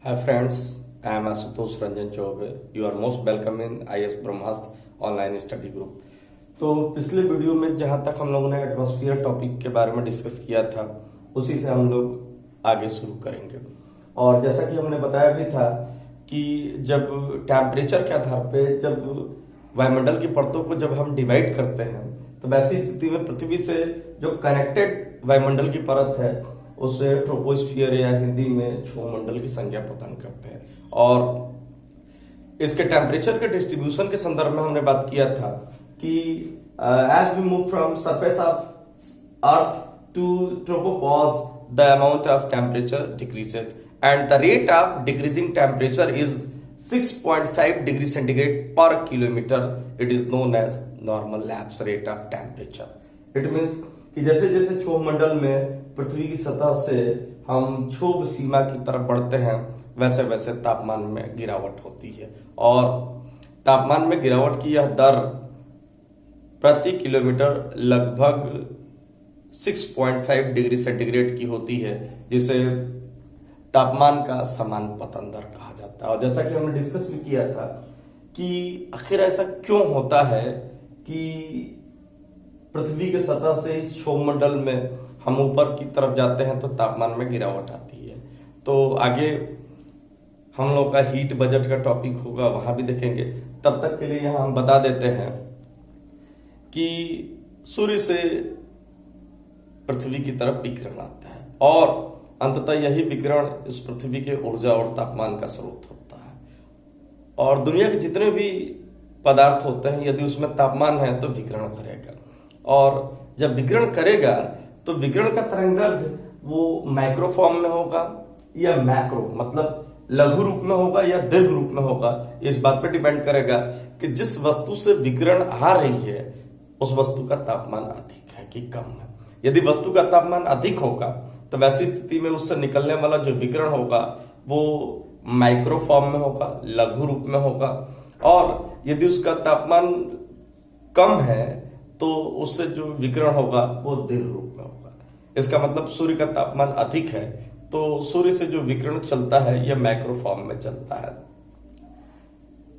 Hi friends, I am Asutosh Ranjan Chaube. You are most welcome in IS Brahmastra online study group. तो पिछले video में जहां तक हम लोगों ने एटमॉस्फेयर टॉपिक के बारे में डिस्कस किया था, उसी से हम लोग आगे शुरू करेंगे। और जैसा कि हमने बताया भी था कि जब टेम्परेचर के आधार पे जब वायुमंडल की परतों को जब हम डिवाइड करते हैं, तो वैसी स्थिति में पृथ्वी से जो कनेक्टेड वायुमंडल की परत है उसे ट्रोपोस्फियर या हिंदी में क्षोभमंडल की संज्ञा प्रदान करते हैं। और इसके टेम्परेचर के डिस्ट्रीब्यूशन के संदर्भ में हमने बात किया था कि as we move from surface of earth to tropopause the amount of temperature decreased and the rate of decreasing temperature is 6.5 degree centigrade per kilometre. It is known as normal lapse rate of temperature. It means कि जैसे जैसे क्षोभ मंडल में पृथ्वी की सतह से हम क्षोभ सीमा की तरफ बढ़ते हैं, वैसे वैसे तापमान में गिरावट होती है। और तापमान में गिरावट की यह दर प्रति किलोमीटर लगभग 6.5 डिग्री सेंटीग्रेड की होती है, जिसे तापमान का समानुपातन दर कहा जाता है। और जैसा कि हमने डिस्कस भी किया था कि आखिर ऐसा क्यों होता है कि पृथ्वी के सतह से इस क्षोभमंडल में हम ऊपर की तरफ जाते हैं तो तापमान में गिरावट आती है। तो आगे हम लोग का हीट बजट का टॉपिक होगा, वहां भी देखेंगे। तब तक के लिए यहां हम बता देते हैं कि सूर्य से पृथ्वी की तरफ विकिरण आता है और अंततः यही विकिरण इस पृथ्वी के ऊर्जा और तापमान का स्रोत होता है। और दुनिया के जितने भी पदार्थ होते हैं, यदि उसमें तापमान है तो विकिरण करेगा। और जब विकिरण करेगा तो विकिरण का तरंगदैर्घ्य वो माइक्रो फॉर्म में होगा या मैक्रो मतलब लघु रूप में होगा या दीर्घ रूप में होगा। इस बात पर डिपेंड करेगा कि जिस वस्तु से विकिरण आ रही है उस वस्तु का तापमान अधिक है कि कम है। यदि वस्तु का तापमान अधिक होगा तो वैसी स्थिति में उससे निकलने वाला जो विकिरण होगा वो माइक्रो फॉर्म में होगा, लघु रूप में होगा। और यदि उसका तापमान कम है तो उससे जो विकिरण होगा वो दीर्घ रूप में होगा। इसका मतलब सूर्य का तापमान अधिक है तो सूर्य से जो विकिरण चलता है यह माइक्रो फॉर्म में चलता है।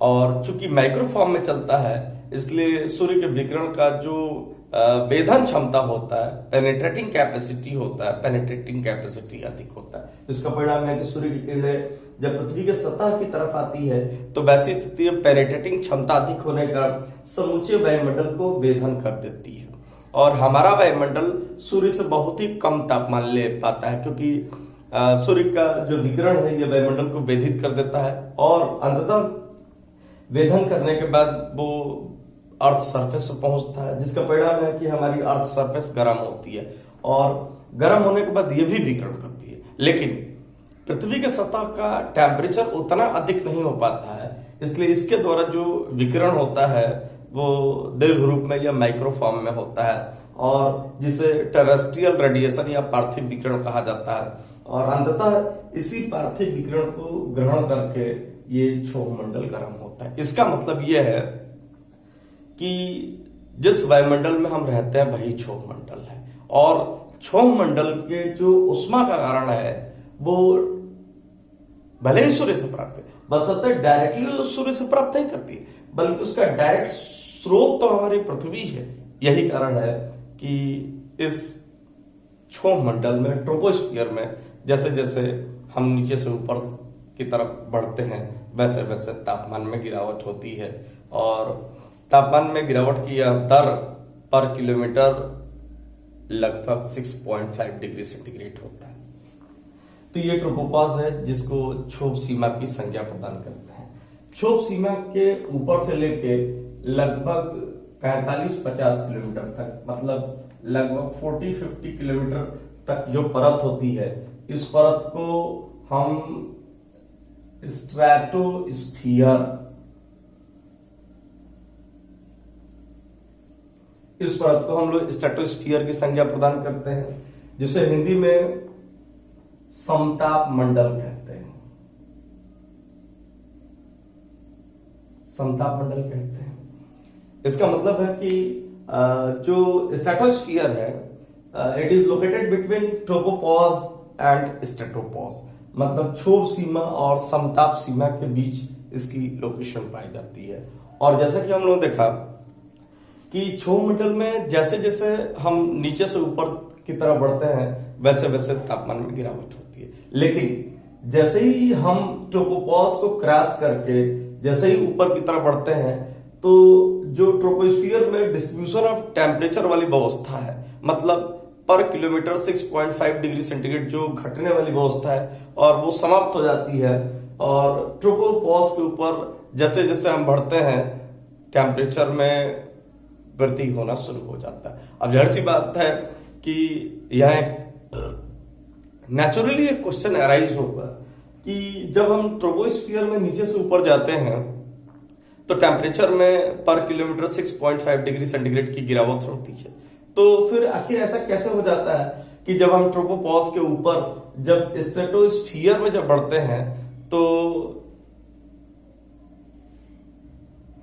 और चूंकि माइक्रो फॉर्म में चलता है इसलिए सूर्य के विकिरण का जो वेधन क्षमता होता है, पेनिट्रेटिंग कैपेसिटी होता है, पेनिट्रेटिंग कैपेसिटी अधिक होता है। इसका परिणाम है कि सूर्य की किरणें जब पृथ्वी के सतह की तरफ आती है तो वैसी स्थिति में पेनिट्रेटिंग क्षमता अधिक होने का समूचे वायुमंडल को वेधन कर देती है। और हमारा वायुमंडल सूर्य से बहुत ही कम तापमान ले पाता है, क्योंकि सूर्य का जो विकिरण है यह वायुमंडल को वेधित कर देता है और अंततः वेधन करने के बाद वो अर्थ सरफेस पर पहुंचता है, जिसका परिणाम है कि हमारी अर्थ सरफेस गर्म होती है और गर्म होने के बाद ये भी विकिरण करती है। लेकिन पृथ्वी के सतह का टेम्परेचर उतना अधिक नहीं हो पाता है, इसलिए इसके द्वारा जो विकिरण होता है वो दीर्घ रूप में या माइक्रो फॉर्म में होता है और जिसे टेरेस्ट्रियल रेडिएशन या पार्थिव विकिरण कहा जाता है। और अंततः इसी पार्थिव विकिरण को ग्रहण करके ये क्षोभमंडल गर्म होता है। इसका मतलब यह है कि जिस वायुमंडल में हम रहते हैं वही क्षोभमंडल है। और क्षोभमंडल के जो उष्मा का कारण है वो भले ही सूर्य से प्राप्त है, बशर्ते डायरेक्टली सूर्य से प्राप्त नहीं करती है, बल्कि उसका डायरेक्ट स्रोत तो हमारी पृथ्वी है। यही कारण है कि इस क्षोभमंडल में, ट्रोपोस्फियर में, जैसे जैसे हम नीचे से ऊपर की तरफ बढ़ते हैं वैसे वैसे तापमान में गिरावट होती है। और तापमान में गिरावट की यह दर पर किलोमीटर लगभग 6.5 डिग्री सेंटीग्रेड होता है। तो ये ट्रोपोपॉज है जिसको क्षोभ सीमा की संज्ञा प्रदान करते हैं। क्षोभ सीमा के ऊपर से लेके लगभग 45-50 किलोमीटर तक, मतलब लगभग 40-50 किलोमीटर तक जो परत होती है, इस परत को हम स्ट्रेटोस्फियर, इस परत को हम लोग स्ट्रेटोस्फियर की संज्ञा प्रदान करते हैं, जिसे हिंदी में समताप मंडल कहते हैं। समताप मंडल कहते हैं। इसका मतलब है कि जो स्ट्रेटोस्फियर है, it is located between tropopause and stratopause. मतलब क्षोभ सीमा और समताप सीमा के बीच इसकी लोकेशन पाई जाती है। और जैसा कि हम लोग देखा कि क्षोभ मंडल में जैसे जैसे हम नीचे से ऊपर की तरफ बढ़ते हैं वैसे वैसे तापमान में गिरावट होती है, लेकिन जैसे ही हम ट्रोपोपॉज को क्रॉस करके जैसे ही ऊपर की तरफ बढ़ते हैं तो जो ट्रोपोस्फियर में डिस्ट्रीब्यूशन ऑफ टेम्परेचर वाली व्यवस्था है, मतलब पर किलोमीटर 6.5 डिग्री सेंटीग्रेड जो घटने वाली व्यवस्था है और वो समाप्त हो जाती है। और ट्रोपोपॉज के ऊपर जैसे जैसे हम बढ़ते हैं टेम्परेचर में वृद्धि होना शुरू हो जाता है। अब जाहिर सी बात है कि यह नेचुरली एक क्वेश्चन अराइज होगा कि जब हम ट्रोपोस्फियर में नीचे से ऊपर जाते हैं तो टेम्परेचर में पर किलोमीटर 6.5 डिग्री सेंटीग्रेड की गिरावट होती है। तो फिर आखिर ऐसा कैसे हो जाता है कि जब हम ट्रोपोपॉज के ऊपर जब स्ट्रेटोस्फियर में जब बढ़ते हैं तो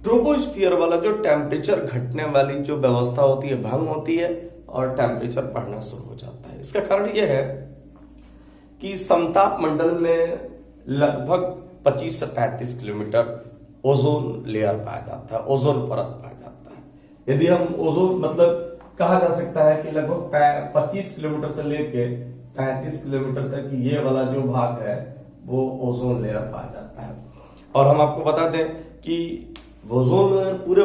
ट्रोपोस्फियर वाला जो टेम्परेचर घटने वाली जो व्यवस्था होती है भंग होती है और टेम्परेचर बढ़ना शुरू हो जाता है। इसका कारण यह है कि समताप मंडल में लगभग 25 से 35 किलोमीटर ओजोन लेयर पाया जाता है, ओजोन परत पाया जाता है। यदि हम ओजोन मतलब कहा जा सकता है कि लगभग 25 किलोमीटर से लेके 35 किलोमीटर तक ये वाला जो भाग है वो ओजोन लेयर पाया जाता है। और हम आपको बता दें कि ओजोन लेयर पूरे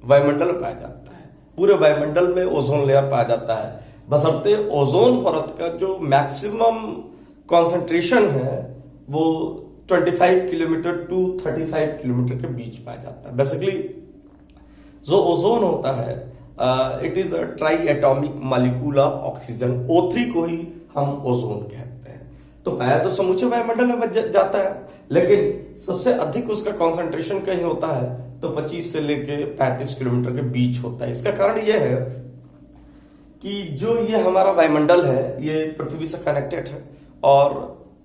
वायुमंडल में पाया जाता है, पूरे वायुमंडल में ओजोन लेयर पाया जाता है, बशर्ते ओजोन परत का जो मैक्सिमम कॉन्सेंट्रेशन है वो 25 किलोमीटर टू 35 किलोमीटर के बीच पाया जाता है। बेसिकली जो ओजोन होता है it is a try atomic molecule of oxygen, O3 को ही हम ओजोन कहते हैं। तो पाया तो समूचे वायुमंडल में जाता है, लेकिन सबसे अधिक उसका कॉन्सेंट्रेशन कहीं होता है तो 25 से लेके 35 किलोमीटर के बीच होता है। इसका कारण यह है कि जो ये हमारा वायुमंडल है ये पृथ्वी से कनेक्टेड है और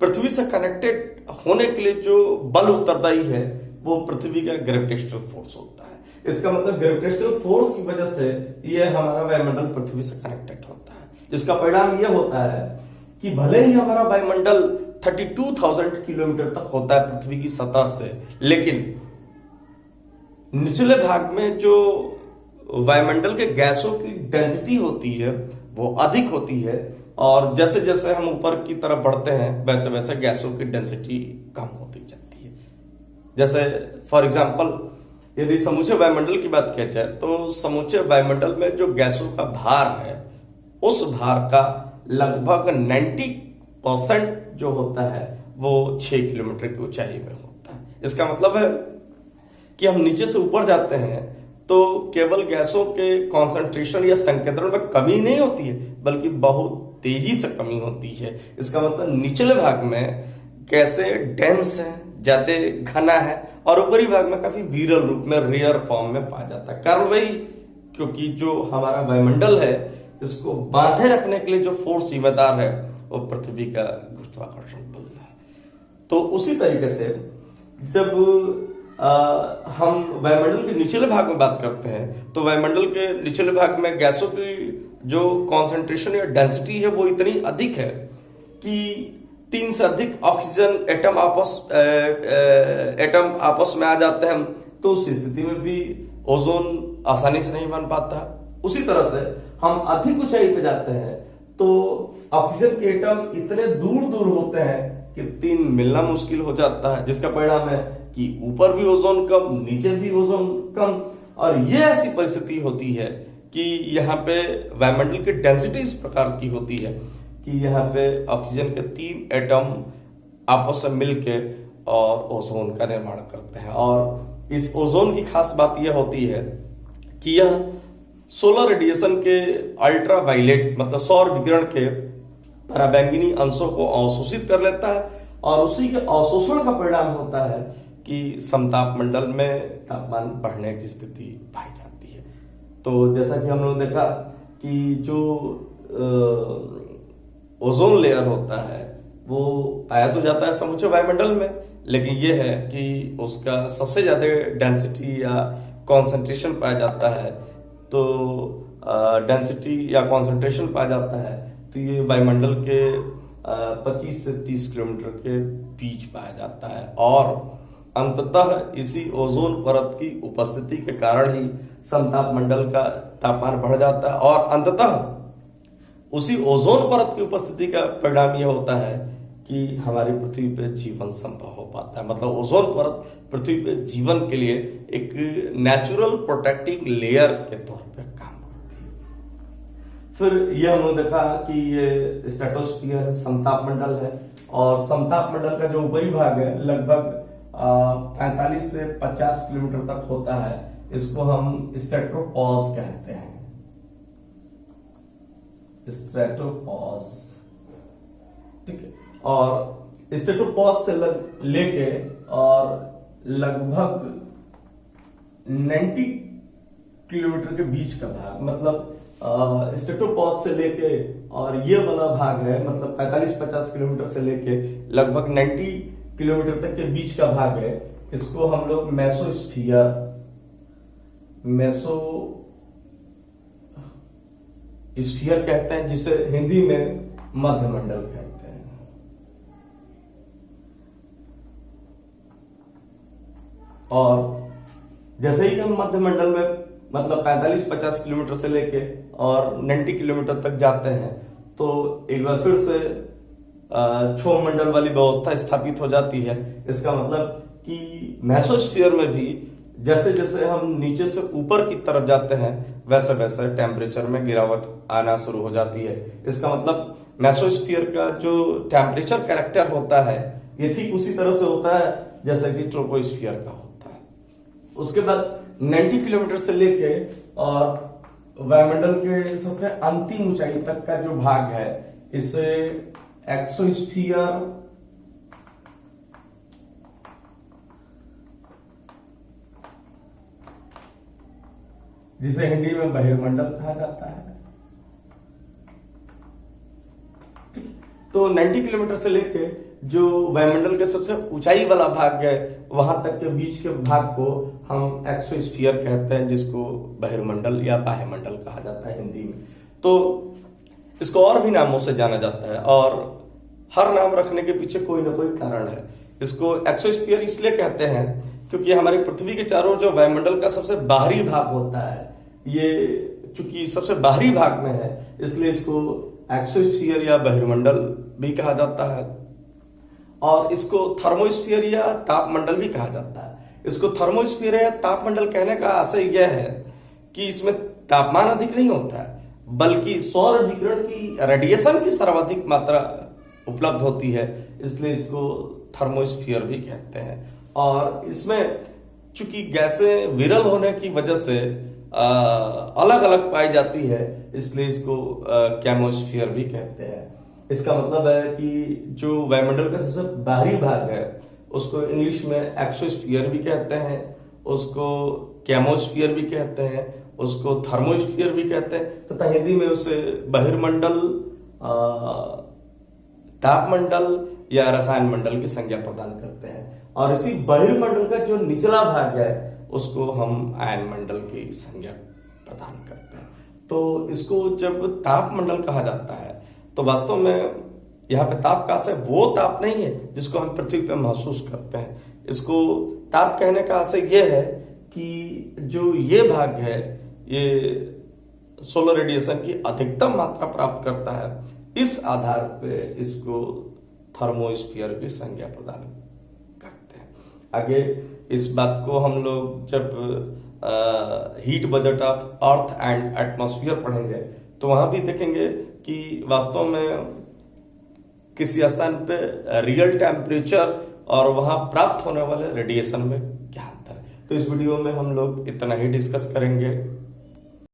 पृथ्वी से कनेक्टेड होने के लिए जो बल उत्तरदायी है वो पृथ्वी का ग्रेविटेशनल फोर्स होता है। इसका मतलब ग्रेविटेशनल फोर्स की वजह से ये हमारा वायुमंडल पृथ्वी से कनेक्टेड होता है, जिसका परिणाम यह होता है कि भले ही हमारा वायुमंडल 32,000 किलोमीटर तक होता है पृथ्वी की सतह से, लेकिन निचले भाग में जो वायुमंडल के गैसों की डेंसिटी होती है वो अधिक होती है और जैसे जैसे हम ऊपर की तरफ बढ़ते हैं वैसे वैसे गैसों की डेंसिटी कम होती जाती है। जैसे फॉर एग्जांपल यदि समूचे वायुमंडल की बात किया जाए तो समूचे वायुमंडल में जो गैसों का भार है उस भार का लगभग 90% जो होता है वो 6 किलोमीटर की ऊंचाई में होता है। इसका मतलब है कि हम नीचे से ऊपर जाते हैं तो केवल गैसों के कॉन्सेंट्रेशन या संकेंद्रण में कमी नहीं होती है बल्कि बहुत तेजी से कमी होती है। इसका मतलब निचले भाग में गैसें डेंस है, ज्यादा घना है और ऊपरी भाग में काफी विरल रूप में रेयर फॉर्म में पाया जाता है। कारण वही क्योंकि जो हमारा वायुमंडल है इसको बांधे रखने के लिए जो फोर्स जिम्मेदार है वो पृथ्वी का गुरुत्वाकर्षण बल है। तो उसी तरीके से जब हम वायुमंडल के निचले भाग में बात करते हैं तो वायुमंडल के निचले भाग में गैसों की जो कॉन्सेंट्रेशन या डेंसिटी है वो इतनी अधिक है कि 3 से अधिक ऑक्सीजन एटम आपस में आ जाते हैं तो उस स्थिति में भी ओजोन आसानी से नहीं बन पाता। उसी तरह से हम अधिक ऊंचाई पे जाते हैं तो ऑक्सीजन के एटम इतने दूर दूर होते हैं कि 3 मिलना मुश्किल हो जाता है, जिसका परिणाम है कि ऊपर भी ओजोन कम, नीचे भी ओजोन कम। और ये ऐसी परिस्थिति होती है कि यहाँ पे वायुमंडल की डेंसिटी इस प्रकार की होती है कि यहाँ पे ऑक्सीजन के 3 एटम आपस में मिलके और ओजोन का निर्माण करते हैं। और इस ओजोन की खास बात यह होती है कि यह सोलर रेडिएशन के अल्ट्रावायलेट मतलब सौर विकिरण के पराबैंगनी अंशों को अवशोषित कर लेता है और उसी के अवशोषण का परिणाम होता है कि समताप मंडल में तापमान बढ़ने की स्थिति पाई जाती है। तो जैसा कि हम लोग देखा कि जो ओजोन लेयर होता है वो पाया तो जाता है समूचे वायुमंडल में, लेकिन यह है कि उसका सबसे ज्यादा डेंसिटी या कॉन्सेंट्रेशन पाया जाता है। तो डेंसिटी या कॉन्सेंट्रेशन पाया जाता है तो ये वायुमंडल के 25 से 30 किलोमीटर के बीच पाया जाता है और अंततः इसी ओजोन परत की उपस्थिति के कारण ही समताप मंडल का तापमान बढ़ जाता है और अंततः उसी ओजोन परत की उपस्थिति का परिणाम यह होता है कि हमारी पृथ्वी पे जीवन संभव हो पाता है। मतलब ओजोन परत पृथ्वी पे जीवन के लिए एक नेचुरल प्रोटेक्टिंग लेयर के तौर पे काम करती है। फिर ये हमने देखा कि ये स्ट्रेटोस्फीयर समताप मंडल है और समताप मंडल का जो ऊपरी भाग है लगभग 45 से 50 किलोमीटर तक होता है। इसको हम स्ट्रेटोपॉज कहते हैं, स्ट्रेटोपॉज, ठीक है। और स्ट्रेटोपॉज से लेके और लगभग 90 किलोमीटर के बीच का भाग, मतलब स्ट्रेटोपॉज से लेके और ये वाला भाग है मतलब 45-50 किलोमीटर से लेके लगभग 90 किलोमीटर तक के बीच का भाग है। इसको हम लोग मेसोस्फीयर कहते हैं, जिसे हिंदी में मध्यमंडल कहते हैं। और जैसे ही हम मध्यमंडल में मतलब 45-50 किलोमीटर से लेके और 90 किलोमीटर तक जाते हैं तो एक बार फिर से क्षोभ मंडल वाली व्यवस्था स्थापित हो जाती है। इसका मतलब कि मेसोस्फीयर में भी जैसे जैसे हम नीचे से ऊपर की तरफ जाते हैं वैसे वैसे टेम्परेचर में गिरावट आना शुरू हो जाती है। इसका मतलब मेसोस्फीयर का जो टेम्परेचर कैरेक्टर होता है ये ठीक उसी तरह से होता है जैसे कि ट्रोपोस्फीयर का होता है। उसके बाद 90 किलोमीटर से लेके और वायुमंडल के सबसे अंतिम ऊंचाई तक का जो भाग है इसे एक्सोस्फीयर, जिसे हिंदी में बहिर्मंडल कहा जाता है। तो 90 किलोमीटर से लेके जो वायुमंडल के सबसे ऊंचाई वाला भाग है वहां तक के बीच के भाग को हम एक्सोस्फीयर कहते हैं, जिसको बहिर्मंडल या बाह्यमंडल कहा जाता है हिंदी में। तो इसको और भी नामों से जाना जाता है और हर नाम रखने के पीछे कोई ना कोई कारण है। इसको एक्सोस्फीयर इसलिए कहते हैं क्योंकि हमारी पृथ्वी के चारों जो वायुमंडल का सबसे बाहरी भाग होता है ये चूंकि सबसे बाहरी भाग में है इसलिए इसको एक्सोस्फीयर या बहिर्मंडल भी कहा जाता है। और इसको थर्मोस्फीयर या तापमंडल भी कहा जाता है। इसको थर्मोस्फीयर या तापमंडल कहने का आशय यह है कि इसमें तापमान अधिक नहीं होता है बल्कि सौर विकिरण की रेडिएशन की सर्वाधिक मात्रा उपलब्ध होती है, इसलिए इसको थर्मोस्फीयर भी कहते हैं। और इसमें चूंकि गैसें विरल होने की वजह से अलग अलग पाई जाती है इसलिए इसको केमोस्फीयर भी कहते हैं। इसका मतलब है कि जो वायुमंडल का सबसे बाहरी भाग है उसको इंग्लिश में एक्सोस्फीयर भी कहते हैं, उसको केमोस्फीयर भी कहते हैं, उसको थर्मोस्फीयर भी कहते हैं तथा हिंदी में उसे बहिर्मंडल, तापमंडल या रसायन मंडल की संज्ञा प्रदान करते हैं। और इसी बहिर्मंडल का जो निचला भाग है उसको हम आयन मंडल की संज्ञा प्रदान करते हैं। तो इसको जब तापमंडल कहा जाता है तो वास्तव में यहाँ पे ताप का आशय वो ताप नहीं है जिसको हम पृथ्वी पे महसूस करते हैं। इसको ताप कहने का आशय ये है कि जो ये भाग है ये सोलर रेडिएशन की अधिकतम मात्रा प्राप्त करता है। इस आधार पे इसको थर्मोस्फीयर की संज्ञा प्रदान करते हैं। आगे इस बात को हम लोग जब heat budget of earth and atmosphere पढ़ेंगे तो वहां भी देखेंगे कि वास्तव में किसी स्थान पे रियल टेम्परेचर और वहां प्राप्त होने वाले रेडिएशन में क्या अंतर है। तो इस वीडियो में हम लोग इतना ही डिस्कस करेंगे।